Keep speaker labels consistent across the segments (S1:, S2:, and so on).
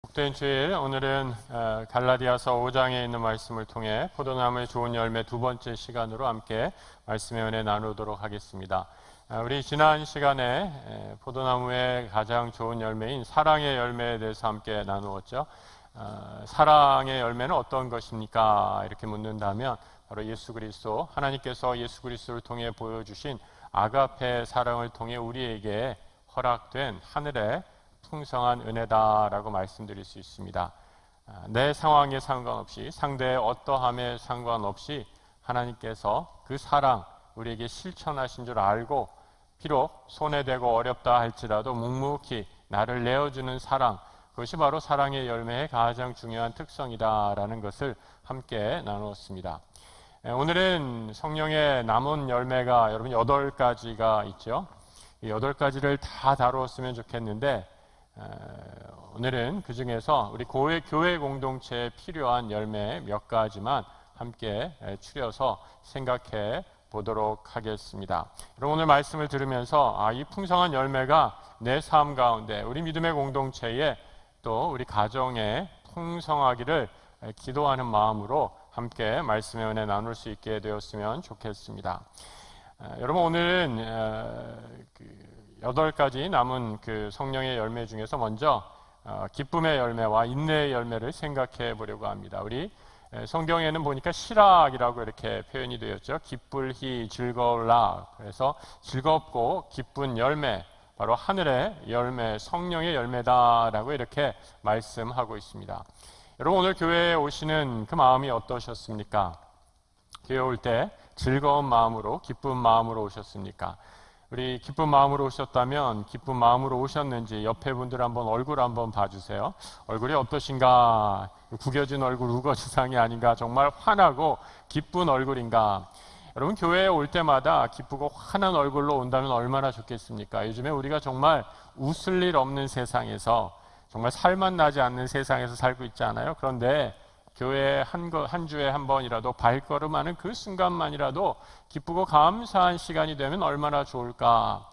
S1: 복된 주일, 오늘은 갈라디아서 5장에 있는 말씀을 통해 포도나무의 좋은 열매 두 번째 시간으로 함께 말씀의 은혜 나누도록 하겠습니다. 우리 지난 시간에 포도나무의 가장 좋은 열매인 사랑의 열매에 대해서 함께 나누었죠. 사랑의 열매는 어떤 것입니까? 이렇게 묻는다면 바로 예수 그리스도, 하나님께서 예수 그리스도를 통해 보여주신 아가페 사랑을 통해 우리에게 허락된 하늘의 풍성한 은혜다라고 말씀드릴 수 있습니다. 내 상황에 상관없이, 상대의 어떠함에 상관없이 하나님께서 그 사랑 우리에게 실천하신 줄 알고, 비록 손해되고 어렵다 할지라도 묵묵히 나를 내어주는 사랑, 그것이 바로 사랑의 열매의 가장 중요한 특성이다라는 것을 함께 나누었습니다. 오늘은 성령의 남은 열매가 여러분 8가지가 있죠. 이 8가지를 다 다루었으면 좋겠는데, 오늘은 그 중에서 우리 교회 공동체에 필요한 열매 몇 가지만 함께 추려서 생각해 보도록 하겠습니다. 여러분, 오늘 말씀을 들으면서 이 풍성한 열매가 내 삶 가운데, 우리 믿음의 공동체에, 또 우리 가정에 풍성하기를 기도하는 마음으로 함께 말씀의 은혜 나눌 수 있게 되었으면 좋겠습니다. 여러분, 오늘은 8가지 남은 그 성령의 열매 중에서 먼저 기쁨의 열매와 인내의 열매를 생각해 보려고 합니다. 우리 성경에는 보니까 시락이라고 이렇게 표현이 되었죠. 기쁠히 즐거울라. 그래서 즐겁고 기쁜 열매, 바로 하늘의 열매, 성령의 열매다라고 이렇게 말씀하고 있습니다. 여러분, 오늘 교회에 오시는 그 마음이 어떠셨습니까? 교회 올 때 즐거운 마음으로, 기쁜 마음으로 오셨습니까? 우리 기쁜 마음으로 오셨다면 기쁜 마음으로 오셨는지 옆에 분들 한번 얼굴 한번 봐주세요. 얼굴이 어떠신가? 구겨진 얼굴, 우거지상이 아닌가? 정말 환하고 기쁜 얼굴인가? 여러분, 교회에 올 때마다 기쁘고 환한 얼굴로 온다면 얼마나 좋겠습니까? 요즘에 우리가 정말 웃을 일 없는 세상에서, 정말 살만 나지 않는 세상에서 살고 있잖아요. 그런데 교회에 한 주에 한 번이라도 발걸음하는 그 순간만이라도 기쁘고 감사한 시간이 되면 얼마나 좋을까.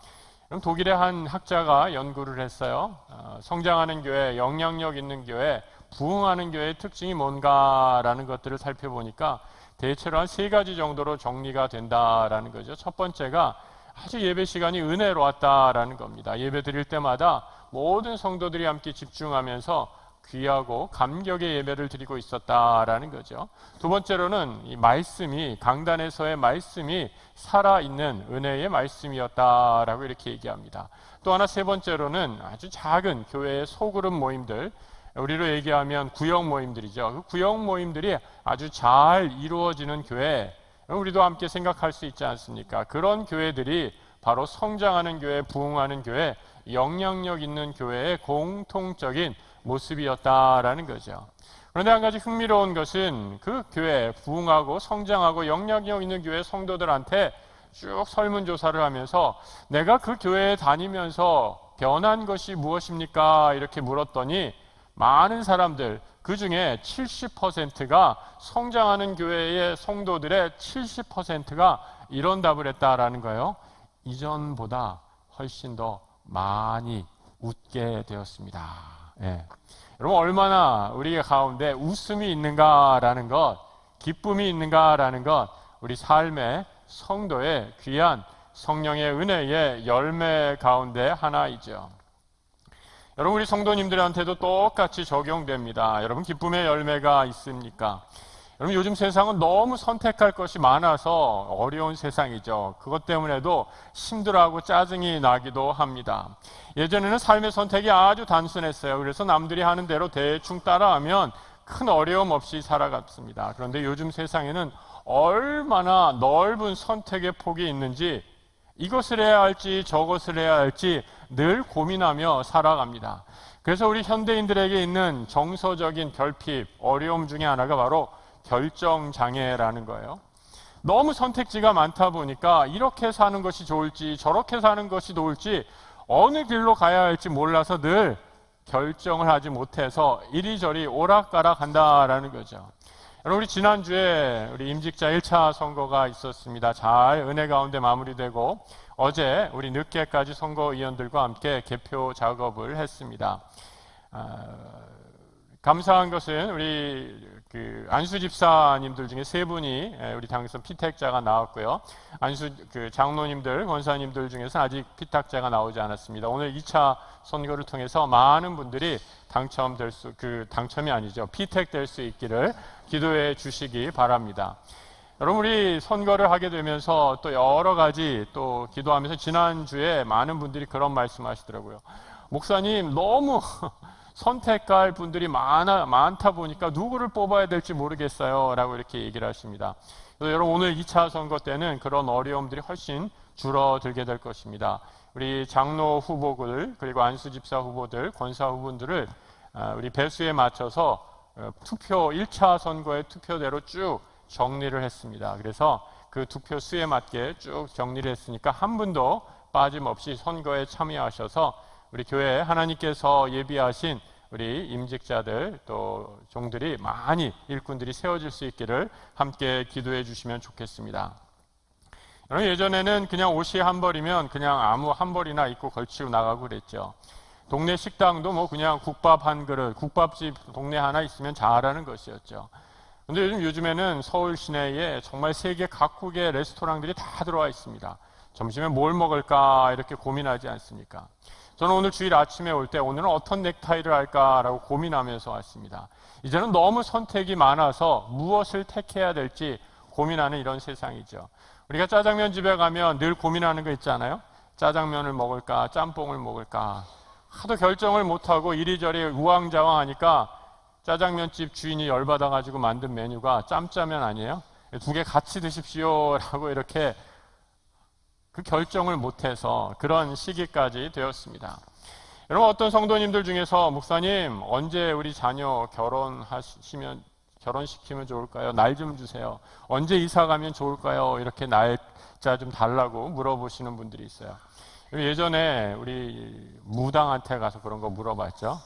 S1: 그럼 독일의 한 학자가 연구를 했어요. 성장하는 교회, 영향력 있는 교회, 부흥하는 교회의 특징이 뭔가라는 것들을 살펴보니까 대체로 한 3가지 정도로 정리가 된다라는 거죠. 첫 번째가 아주 예배 시간이 은혜로웠다라는 겁니다. 예배 드릴 때마다 모든 성도들이 함께 집중하면서 귀하고 감격의 예배를 드리고 있었다라는 거죠. 두 번째로는 이 말씀이, 강단에서의 말씀이 살아있는 은혜의 말씀이었다라고 이렇게 얘기합니다. 또 하나, 세 번째로는 아주 작은 교회의 소그룹 모임들, 우리로 얘기하면 구역 모임들이죠. 그 구역 모임들이 아주 잘 이루어지는 교회, 우리도 함께 생각할 수 있지 않습니까? 그런 교회들이 바로 성장하는 교회, 부흥하는 교회, 영향력 있는 교회의 공통적인 모습이었다라는 거죠. 그런데 한 가지 흥미로운 것은 그 교회, 부흥하고 성장하고 영향력 있는 교회 성도들한테 쭉 설문조사를 하면서 내가 그 교회에 다니면서 변한 것이 무엇입니까? 이렇게 물었더니 많은 사람들, 그 중에 70%가, 성장하는 교회의 성도들의 70%가 이런 답을 했다라는 거예요. 이전보다 훨씬 더 많이 웃게 되었습니다. 예. 여러분, 얼마나 우리 가운데 웃음이 있는가라는 것, 기쁨이 있는가라는 것, 우리 삶의 성도의 귀한 성령의 은혜의 열매 가운데 하나이죠. 여러분, 우리 성도님들한테도 똑같이 적용됩니다. 여러분, 기쁨의 열매가 있습니까? 여러분, 요즘 세상은 너무 선택할 것이 많아서 어려운 세상이죠. 그것 때문에도 힘들어하고 짜증이 나기도 합니다. 예전에는 삶의 선택이 아주 단순했어요. 그래서 남들이 하는 대로 대충 따라하면 큰 어려움 없이 살아갔습니다. 그런데 요즘 세상에는 얼마나 넓은 선택의 폭이 있는지, 이것을 해야 할지 저것을 해야 할지 늘 고민하며 살아갑니다. 그래서 우리 현대인들에게 있는 정서적인 결핍, 어려움 중에 하나가 바로 결정장애라는 거예요. 너무 선택지가 많다 보니까 이렇게 사는 것이 좋을지 저렇게 사는 것이 좋을지 어느 길로 가야 할지 몰라서 늘 결정을 하지 못해서 이리저리 오락가락 한다라는 거죠. 여러분, 우리 지난주에 우리 임직자 1차 선거가 있었습니다. 잘 은혜 가운데 마무리되고 어제 우리 늦게까지 선거위원들과 함께 개표 작업을 했습니다. 감사한 것은 우리 안수 집사님들 중에 세 분이 우리 당에서 피택자가 나왔고요. 안수 장로님들, 권사님들 중에서 아직 피탁자가 나오지 않았습니다. 오늘 2차 선거를 통해서 많은 분들이 당첨이 아니죠. 피택될 수 있기를 기도해 주시기 바랍니다. 여러분, 우리 선거를 하게 되면서 또 여러 가지 또 기도하면서 지난주에 많은 분들이 그런 말씀 하시더라고요. 목사님, 너무 선택할 분들이 많다 보니까 누구를 뽑아야 될지 모르겠어요 라고 이렇게 얘기를 하십니다. 그래서 여러분, 오늘 2차 선거 때는 그런 어려움들이 훨씬 줄어들게 될 것입니다. 우리 장로 후보들, 그리고 안수집사 후보들, 권사 후보들을 우리 배수에 맞춰서 1차 선거의 투표대로 쭉 정리를 했습니다. 그래서 그 투표 수에 맞게 쭉 정리를 했으니까 한 분도 빠짐없이 선거에 참여하셔서 우리 교회에 하나님께서 예비하신 우리 임직자들 또 종들이 많이 일꾼들이 세워질 수 있기를 함께 기도해 주시면 좋겠습니다. 여러분, 예전에는 그냥 옷이 한 벌이면 그냥 아무 한 벌이나 입고 걸치고 나가고 그랬죠. 동네 식당도 뭐 그냥 국밥 한 그릇, 국밥집 동네 하나 있으면 잘하는 것이었죠. 근데 요즘에는 서울 시내에 정말 세계 각국의 레스토랑들이 다 들어와 있습니다. 점심에 뭘 먹을까 이렇게 고민하지 않습니까? 저는 오늘 주일 아침에 올 때 오늘은 어떤 넥타이를 할까라고 고민하면서 왔습니다. 이제는 너무 선택이 많아서 무엇을 택해야 될지 고민하는 이런 세상이죠. 우리가 짜장면 집에 가면 늘 고민하는 거 있잖아요. 짜장면을 먹을까, 짬뽕을 먹을까. 하도 결정을 못하고 이리저리 우왕좌왕하니까 짜장면집 주인이 열받아가지고 만든 메뉴가 짬짜면 아니에요? 2개 같이 드십시오 라고 이렇게 그 결정을 못해서 그런 시기까지 되었습니다. 여러분, 어떤 성도님들 중에서 목사님, 언제 우리 자녀 결혼시키면 좋을까요? 날 좀 주세요. 언제 이사 가면 좋을까요? 이렇게 날짜 좀 달라고 물어보시는 분들이 있어요. 예전에 우리 무당한테 가서 그런 거 물어봤죠.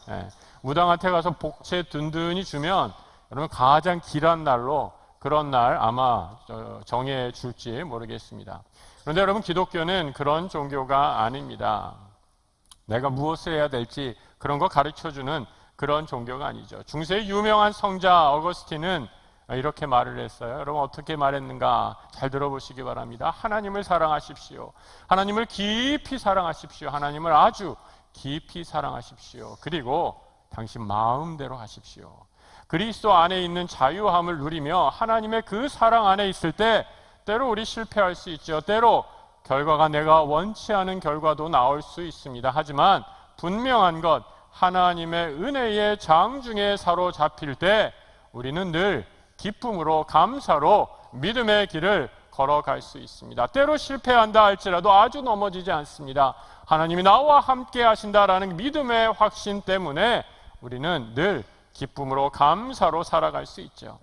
S1: 무당한테 가서 복채 든든히 주면 여러분 가장 길한 날로 그런 날 아마 정해 줄지 모르겠습니다. 그런데 여러분, 기독교는 그런 종교가 아닙니다. 내가 무엇을 해야 될지 그런 거 가르쳐주는 그런 종교가 아니죠. 중세의 유명한 성자 어거스틴은 이렇게 말을 했어요. 여러분, 어떻게 말했는가 잘 들어보시기 바랍니다. 하나님을 사랑하십시오. 하나님을 깊이 사랑하십시오. 하나님을 아주 깊이 사랑하십시오. 그리고 당신 마음대로 하십시오. 그리스도 안에 있는 자유함을 누리며 하나님의 그 사랑 안에 있을 때 때로 우리 실패할 수 있죠. 때로 결과가 내가 원치 않은 결과도 나올 수 있습니다. 하지만 분명한 것, 하나님의 은혜의 장중에 사로잡힐 때 우리는 늘 기쁨으로 감사로 믿음의 길을 걸어갈 수 있습니다. 때로 실패한다 할지라도 아주 넘어지지 않습니다. 하나님이 나와 함께 하신다라는 믿음의 확신 때문에 우리는 늘 기쁨으로 감사로 살아갈 수 있죠.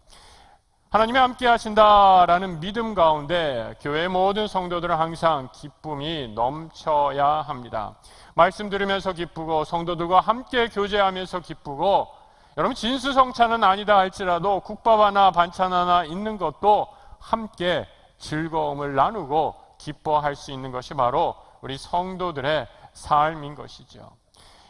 S1: 하나님이 함께 하신다라는 믿음 가운데 교회의 모든 성도들은 항상 기쁨이 넘쳐야 합니다. 말씀 들으면서 기쁘고 성도들과 함께 교제하면서 기쁘고, 여러분, 진수성찬은 아니다 할지라도 국밥 하나 반찬 하나 있는 것도 함께 즐거움을 나누고 기뻐할 수 있는 것이 바로 우리 성도들의 삶인 것이죠.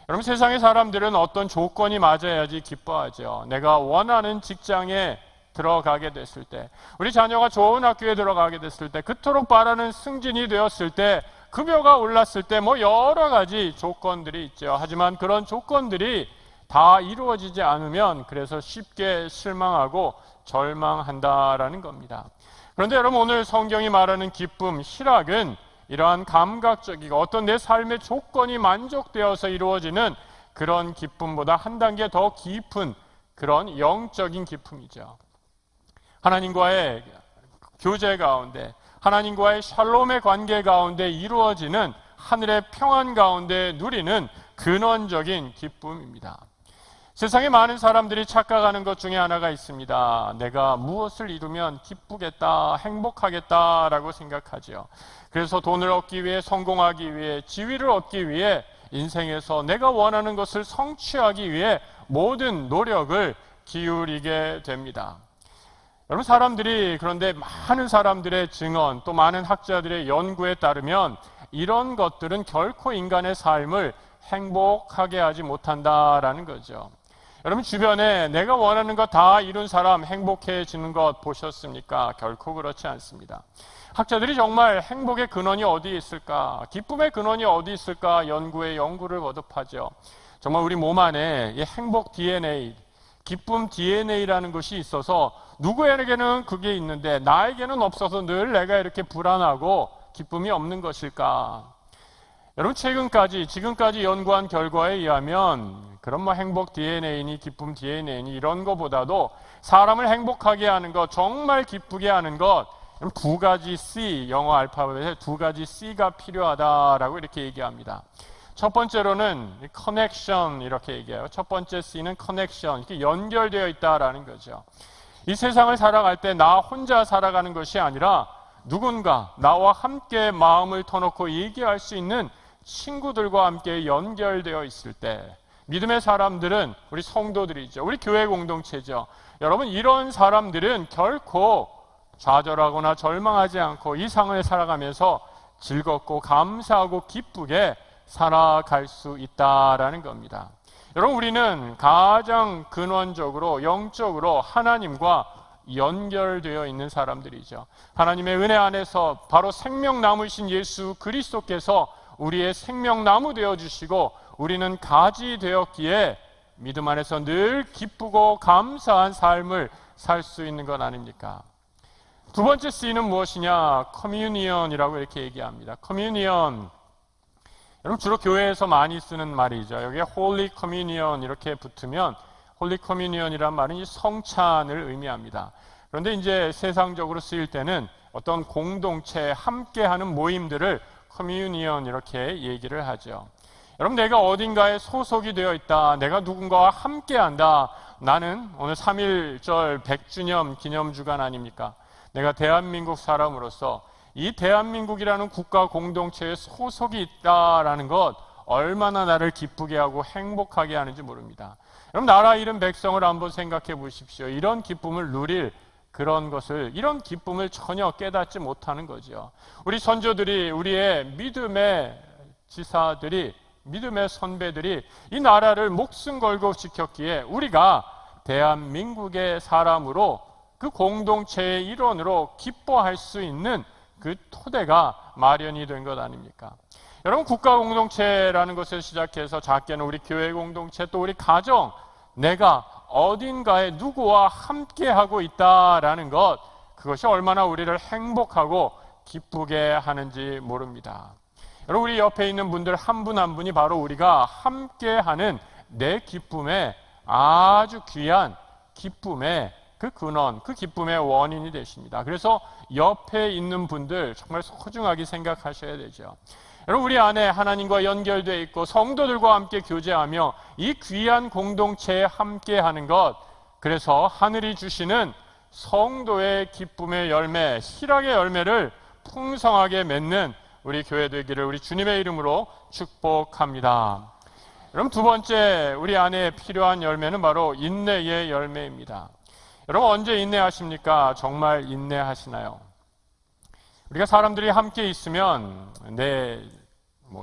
S1: 여러분, 세상의 사람들은 어떤 조건이 맞아야지 기뻐하죠. 내가 원하는 직장에 들어가게 됐을 때, 우리 자녀가 좋은 학교에 들어가게 됐을 때, 그토록 바라는 승진이 되었을 때, 급여가 올랐을 때, 뭐 여러 가지 조건들이 있죠. 하지만 그런 조건들이 다 이루어지지 않으면 그래서 쉽게 실망하고 절망한다라는 겁니다. 그런데 여러분, 오늘 성경이 말하는 기쁨, 희락은 이러한 감각적이고 어떤 내 삶의 조건이 만족되어서 이루어지는 그런 기쁨보다 한 단계 더 깊은 그런 영적인 기쁨이죠. 하나님과의 교제 가운데, 하나님과의 샬롬의 관계 가운데 이루어지는 하늘의 평안 가운데 누리는 근원적인 기쁨입니다. 세상에 많은 사람들이 착각하는 것 중에 하나가 있습니다. 내가 무엇을 이루면 기쁘겠다, 행복하겠다라고 생각하죠. 그래서 돈을 얻기 위해, 성공하기 위해, 지위를 얻기 위해, 인생에서 내가 원하는 것을 성취하기 위해 모든 노력을 기울이게 됩니다. 여러분, 사람들이, 그런데 많은 사람들의 증언, 또 많은 학자들의 연구에 따르면 이런 것들은 결코 인간의 삶을 행복하게 하지 못한다라는 거죠. 여러분 주변에 내가 원하는 것 다 이룬 사람 행복해지는 것 보셨습니까? 결코 그렇지 않습니다. 학자들이 정말 행복의 근원이 어디에 있을까? 기쁨의 근원이 어디 있을까? 연구를 거듭하죠. 정말 우리 몸 안에 이 행복 DNA, 기쁨 DNA라는 것이 있어서 누구에게는 그게 있는데 나에게는 없어서 늘 내가 이렇게 불안하고 기쁨이 없는 것일까? 여러분 지금까지 연구한 결과에 의하면 그런 행복 DNA니 기쁨 DNA니 이런 것보다도 사람을 행복하게 하는 것, 정말 기쁘게 하는 것, 두 가지 C, 영어 알파벳에 두 가지 C가 필요하다라고 이렇게 얘기합니다. 첫 번째로는 커넥션 이렇게 얘기해요. 첫 번째 C는 커넥션, 이렇게 연결되어 있다라는 거죠. 이 세상을 살아갈 때 나 혼자 살아가는 것이 아니라 누군가 나와 함께 마음을 터놓고 얘기할 수 있는 친구들과 함께 연결되어 있을 때 믿음의 사람들은 우리 성도들이죠. 우리 교회 공동체죠. 여러분 이런 사람들은 결코 좌절하거나 절망하지 않고 이 상을 살아가면서 즐겁고 감사하고 기쁘게 살아갈 수 있다라는 겁니다. 여러분 우리는 가장 근원적으로 영적으로 하나님과 연결되어 있는 사람들이죠. 하나님의 은혜 안에서 바로 생명나무이신 예수 그리스도께서 우리의 생명나무 되어주시고 우리는 가지 되었기에 믿음 안에서 늘 기쁘고 감사한 삶을 살 수 있는 것 아닙니까? 두 번째 C는 무엇이냐? 커뮤니언이라고 이렇게 얘기합니다. 커뮤니언, 여러분 주로 교회에서 많이 쓰는 말이죠. 여기에 홀리 커뮤니언 이렇게 붙으면 홀리 커뮤니언이란 말은 이 성찬을 의미합니다. 그런데 이제 세상적으로 쓰일 때는 어떤 공동체 함께하는 모임들을 커뮤니언 이렇게 얘기를 하죠. 여러분 내가 어딘가에 소속이 되어 있다, 내가 누군가와 함께한다. 나는 오늘 3.1절 100주년 기념주간 아닙니까? 내가 대한민국 사람으로서 이 대한민국이라는 국가 공동체에 소속이 있다라는 것 얼마나 나를 기쁘게 하고 행복하게 하는지 모릅니다. 여러분 나라 잃은 백성을 한번 생각해 보십시오. 이런 기쁨을 누릴 그런 것을, 이런 기쁨을 전혀 깨닫지 못하는 거죠. 우리 선조들이, 우리의 믿음의 지사들이, 믿음의 선배들이 이 나라를 목숨 걸고 지켰기에 우리가 대한민국의 사람으로 그 공동체의 일원으로 기뻐할 수 있는 그 토대가 마련이 된 것 아닙니까? 여러분 국가 공동체라는 것을 시작해서 작게는 우리 교회 공동체 또 우리 가정, 내가 어딘가에 누구와 함께하고 있다라는 것, 그것이 얼마나 우리를 행복하고 기쁘게 하는지 모릅니다. 여러분 우리 옆에 있는 분들 한 분 한 분이 바로 우리가 함께하는 내 기쁨의 아주 귀한 기쁨의 그 근원, 그 기쁨의 원인이 되십니다. 그래서 옆에 있는 분들 정말 소중하게 생각하셔야 되죠. 여러분 우리 안에 하나님과 연결되어 있고 성도들과 함께 교제하며 이 귀한 공동체에 함께하는 것, 그래서 하늘이 주시는 성도의 기쁨의 열매, 희락의 열매를 풍성하게 맺는 우리 교회 되기를 우리 주님의 이름으로 축복합니다. 여러분 두 번째 우리 안에 필요한 열매는 바로 인내의 열매입니다. 여러분 언제 인내하십니까? 정말 인내하시나요? 우리가 사람들이 함께 있으면 내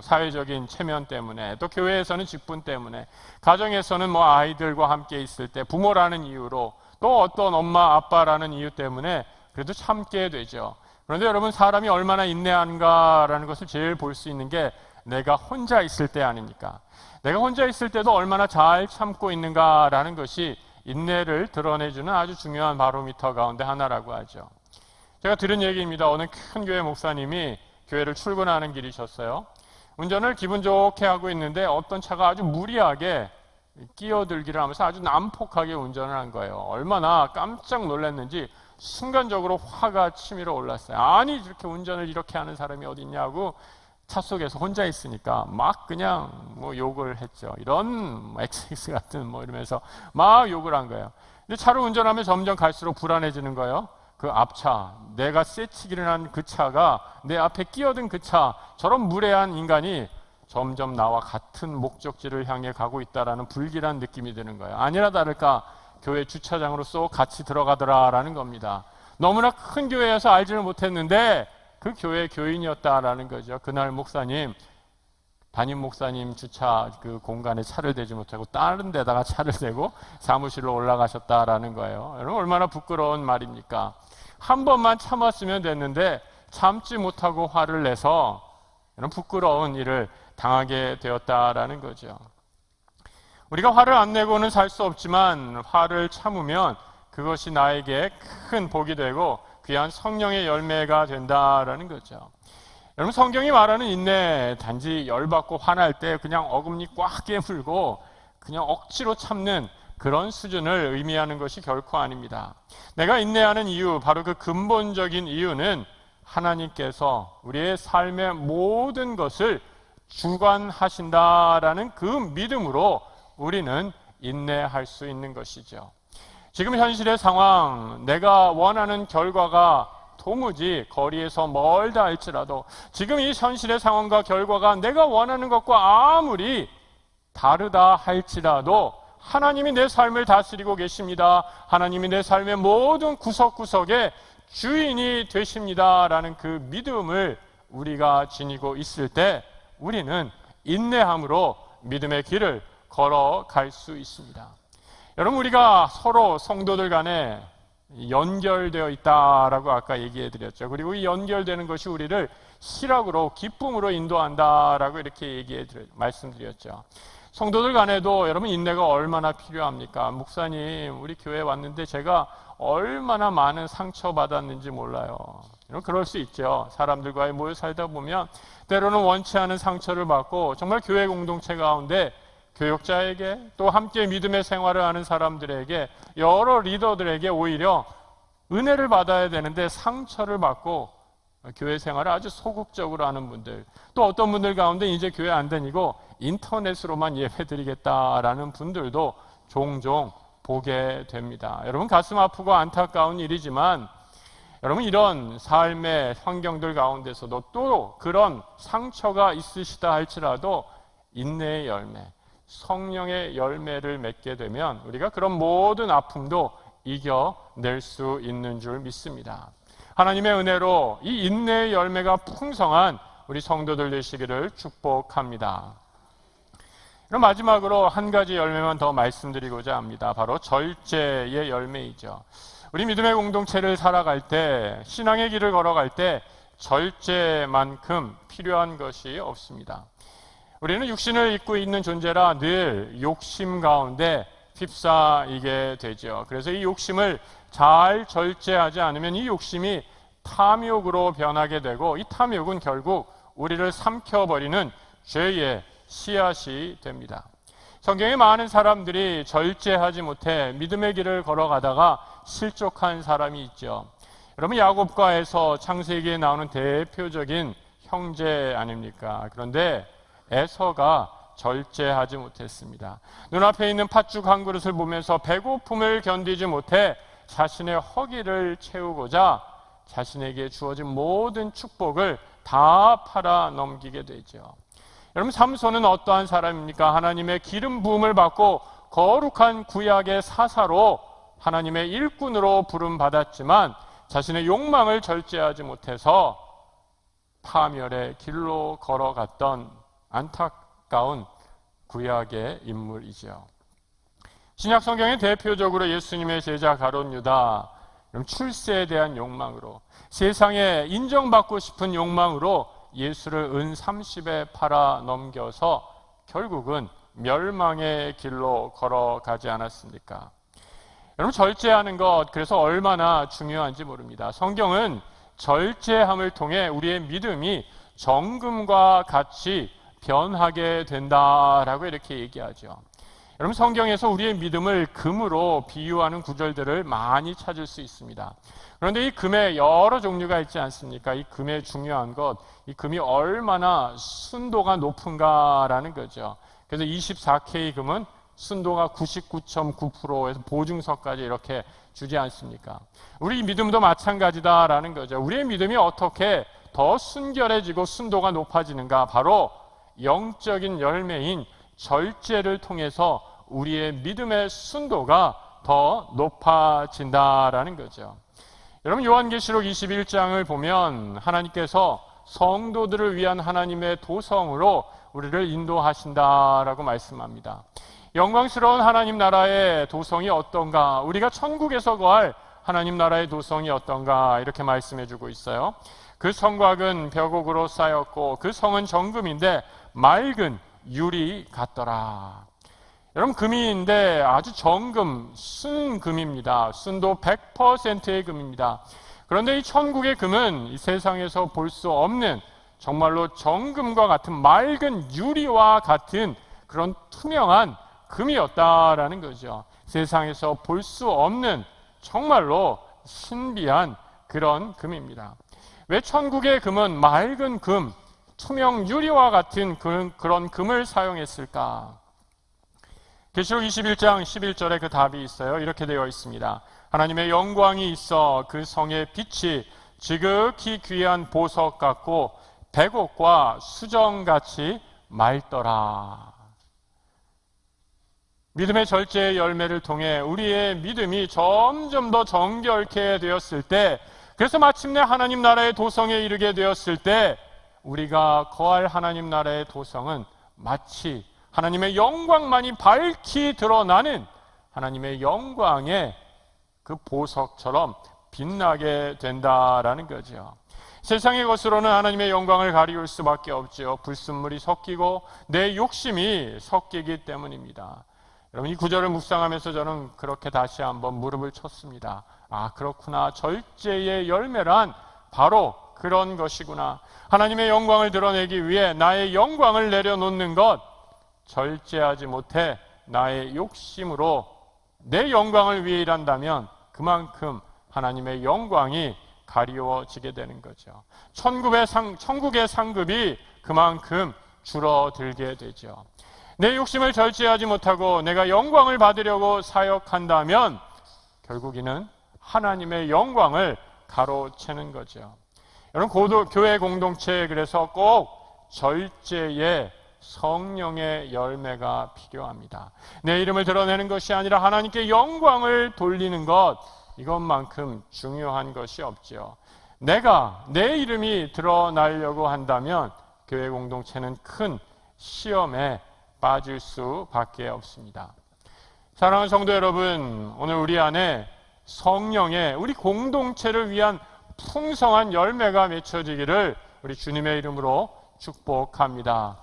S1: 사회적인 체면 때문에, 또 교회에서는 직분 때문에, 가정에서는 아이들과 함께 있을 때 부모라는 이유로, 또 어떤 엄마 아빠라는 이유 때문에 그래도 참게 되죠. 그런데 여러분 사람이 얼마나 인내하는가라는 것을 제일 볼 수 있는 게 내가 혼자 있을 때 아닙니까? 내가 혼자 있을 때도 얼마나 잘 참고 있는가라는 것이 인내를 드러내주는 아주 중요한 바로미터 가운데 하나라고 하죠. 제가 들은 얘기입니다. 어느 큰 교회 목사님이 교회를 출근하는 길이셨어요. 운전을 기분 좋게 하고 있는데 어떤 차가 아주 무리하게 끼어들기를 하면서 아주 난폭하게 운전을 한 거예요. 얼마나 깜짝 놀랐는지 순간적으로 화가 치밀어 올랐어요. 아니 이렇게 운전을 이렇게 하는 사람이 어디 있냐고 차 속에서 혼자 있으니까 막 그냥 욕을 했죠. 이런 XX 같은 이러면서 막 욕을 한 거예요. 근데 차를 운전하면 점점 갈수록 불안해지는 거예요. 그 앞차, 내가 쇠치기를 한 그 차가 내 앞에 끼어든 그 차, 저런 무례한 인간이 점점 나와 같은 목적지를 향해 가고 있다라는 불길한 느낌이 드는 거예요. 아니나 다를까 교회 주차장으로 쏙 같이 들어가더라라는 겁니다. 너무나 큰 교회여서 알지를 못했는데 그 교회 교인이었다라는 거죠. 그날 목사님 담임 목사님 주차 그 공간에 차를 대지 못하고 다른 데다가 차를 대고 사무실로 올라가셨다라는 거예요. 여러분 얼마나 부끄러운 말입니까? 한 번만 참았으면 됐는데 참지 못하고 화를 내서 이런 부끄러운 일을 당하게 되었다라는 거죠. 우리가 화를 안 내고는 살 수 없지만 화를 참으면 그것이 나에게 큰 복이 되고 귀한 성령의 열매가 된다라는 거죠. 여러분 성경이 말하는 인내, 단지 열받고 화날 때 그냥 어금니 꽉 깨물고 그냥 억지로 참는 그런 수준을 의미하는 것이 결코 아닙니다. 내가 인내하는 이유, 바로 그 근본적인 이유는 하나님께서 우리의 삶의 모든 것을 주관하신다라는 그 믿음으로 우리는 인내할 수 있는 것이죠. 지금 현실의 상황, 내가 원하는 결과가 도무지 거리에서 멀다 할지라도 지금 이 현실의 상황과 결과가 내가 원하는 것과 아무리 다르다 할지라도 하나님이 내 삶을 다스리고 계십니다. 하나님이 내 삶의 모든 구석구석에 주인이 되십니다라는 그 믿음을 우리가 지니고 있을 때 우리는 인내함으로 믿음의 길을 걸어갈 수 있습니다. 여러분 우리가 서로 성도들 간에 연결되어 있다라고 아까 얘기해 드렸죠. 그리고 이 연결되는 것이 우리를 희락으로 기쁨으로 인도한다라고 이렇게 말씀드렸죠. 성도들 간에도 여러분 인내가 얼마나 필요합니까? 목사님 우리 교회에 왔는데 제가 얼마나 많은 상처받았는지 몰라요. 그럴 수 있죠. 사람들과의 모여 살다 보면 때로는 원치 않은 상처를 받고 정말 교회 공동체 가운데 교역자에게 또 함께 믿음의 생활을 하는 사람들에게 여러 리더들에게 오히려 은혜를 받아야 되는데 상처를 받고 교회 생활을 아주 소극적으로 하는 분들, 또 어떤 분들 가운데 이제 교회 안 다니고 인터넷으로만 예배드리겠다라는 분들도 종종 보게 됩니다. 여러분 가슴 아프고 안타까운 일이지만 여러분 이런 삶의 환경들 가운데서도 또 그런 상처가 있으시다 할지라도 인내의 열매, 성령의 열매를 맺게 되면 우리가 그런 모든 아픔도 이겨낼 수 있는 줄 믿습니다. 하나님의 은혜로 이 인내의 열매가 풍성한 우리 성도들 되시기를 축복합니다. 그럼 마지막으로 한 가지 열매만 더 말씀드리고자 합니다. 바로 절제의 열매이죠. 우리 믿음의 공동체를 살아갈 때, 신앙의 길을 걸어갈 때 절제만큼 필요한 것이 없습니다. 우리는 육신을 입고 있는 존재라 늘 욕심 가운데 휩싸이게 되죠. 그래서 이 욕심을 잘 절제하지 않으면 이 욕심이 탐욕으로 변하게 되고 이 탐욕은 결국 우리를 삼켜버리는 죄의 씨앗이 됩니다. 성경에 많은 사람들이 절제하지 못해 믿음의 길을 걸어가다가 실족한 사람이 있죠. 여러분 야곱과에서 창세기에 나오는 대표적인 형제 아닙니까? 그런데 에서가 절제하지 못했습니다. 눈앞에 있는 팥죽 한 그릇을 보면서 배고픔을 견디지 못해 자신의 허기를 채우고자 자신에게 주어진 모든 축복을 다 팔아 넘기게 되죠. 여러분 삼손은 어떠한 사람입니까? 하나님의 기름 부음을 받고 거룩한 구약의 사사로 하나님의 일꾼으로 부름 받았지만 자신의 욕망을 절제하지 못해서 파멸의 길로 걸어갔던 안타까운 구약의 인물이죠. 신약 성경의 대표적으로 예수님의 제자 가룟 유다, 출세에 대한 욕망으로 세상에 인정받고 싶은 욕망으로 예수를 은 30에 팔아 넘겨서 결국은 멸망의 길로 걸어가지 않았습니까? 여러분 절제하는 것 그래서 얼마나 중요한지 모릅니다. 성경은 절제함을 통해 우리의 믿음이 정금과 같이 변하게 된다라고 이렇게 얘기하죠. 여러분 성경에서 우리의 믿음을 금으로 비유하는 구절들을 많이 찾을 수 있습니다. 그런데 이 금에 여러 종류가 있지 않습니까? 이 금의 중요한 것, 이 금이 얼마나 순도가 높은가라는 거죠. 그래서 24K 금은 순도가 99.9%에서 보증서까지 이렇게 주지 않습니까? 우리 믿음도 마찬가지다라는 거죠. 우리의 믿음이 어떻게 더 순결해지고 순도가 높아지는가? 바로 영적인 열매인 절제를 통해서 우리의 믿음의 순도가 더 높아진다라는 거죠. 여러분 요한계시록 21장을 보면 하나님께서 성도들을 위한 하나님의 도성으로 우리를 인도하신다라고 말씀합니다. 영광스러운 하나님 나라의 도성이 어떤가? 우리가 천국에서 거할 하나님 나라의 도성이 어떤가? 이렇게 말씀해 주고 있어요. 그 성곽은 벽옥으로 쌓였고 그 성은 정금인데 맑은 유리 같더라. 여러분, 금인데 아주 정금, 순금입니다. 순도 100%의 금입니다. 그런데 이 천국의 금은 이 세상에서 볼 수 없는 정말로 정금과 같은 맑은 유리와 같은 그런 투명한 금이었다라는 거죠. 세상에서 볼 수 없는 정말로 신비한 그런 금입니다. 왜 천국의 금은 맑은 금, 투명 유리와 같은 그런 금을 사용했을까? 계시록 21장 11절에 그 답이 있어요. 이렇게 되어 있습니다. 하나님의 영광이 있어 그 성의 빛이 지극히 귀한 보석 같고 백옥과 수정같이 맑더라. 믿음의 절제의 열매를 통해 우리의 믿음이 점점 더 정결케 되었을 때, 그래서 마침내 하나님 나라의 도성에 이르게 되었을 때 우리가 거할 하나님 나라의 도성은 마치 하나님의 영광만이 밝히 드러나는 하나님의 영광의 그 보석처럼 빛나게 된다라는 거죠. 세상의 것으로는 하나님의 영광을 가리울 수밖에 없죠. 불순물이 섞이고 내 욕심이 섞이기 때문입니다. 여러분, 이 구절을 묵상하면서 저는 그렇게 다시 한번 무릎을 쳤습니다. 아, 그렇구나. 절제의 열매란 바로 그런 것이구나. 하나님의 영광을 드러내기 위해 나의 영광을 내려놓는 것, 절제하지 못해 나의 욕심으로 내 영광을 위해 일한다면 그만큼 하나님의 영광이 가리워지게 되는 거죠. 천국의 상급이 그만큼 줄어들게 되죠. 내 욕심을 절제하지 못하고 내가 영광을 받으려고 사역한다면 결국에는 하나님의 영광을 가로채는 거죠. 여러분, 교회 공동체에 그래서 꼭 절제의 성령의 열매가 필요합니다. 내 이름을 드러내는 것이 아니라 하나님께 영광을 돌리는 것, 이것만큼 중요한 것이 없죠. 내가 내 이름이 드러나려고 한다면 교회 공동체는 큰 시험에 빠질 수밖에 없습니다. 사랑하는 성도 여러분, 오늘 우리 안에 성령의 우리 공동체를 위한 풍성한 열매가 맺혀지기를 우리 주님의 이름으로 축복합니다.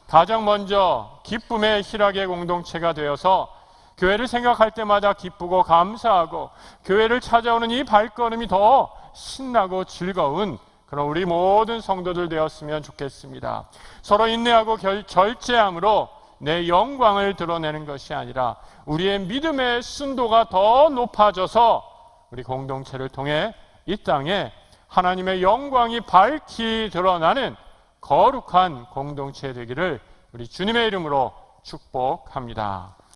S1: 가장 먼저 기쁨의 희락의 공동체가 되어서 교회를 생각할 때마다 기쁘고 감사하고 교회를 찾아오는 이 발걸음이 더 신나고 즐거운 그런 우리 모든 성도들 되었으면 좋겠습니다. 서로 인내하고 절제함으로 내 영광을 드러내는 것이 아니라 우리의 믿음의 순도가 더 높아져서 우리 공동체를 통해 이 땅에 하나님의 영광이 밝히 드러나는 거룩한 공동체 되기를 우리 주님의 이름으로 축복합니다.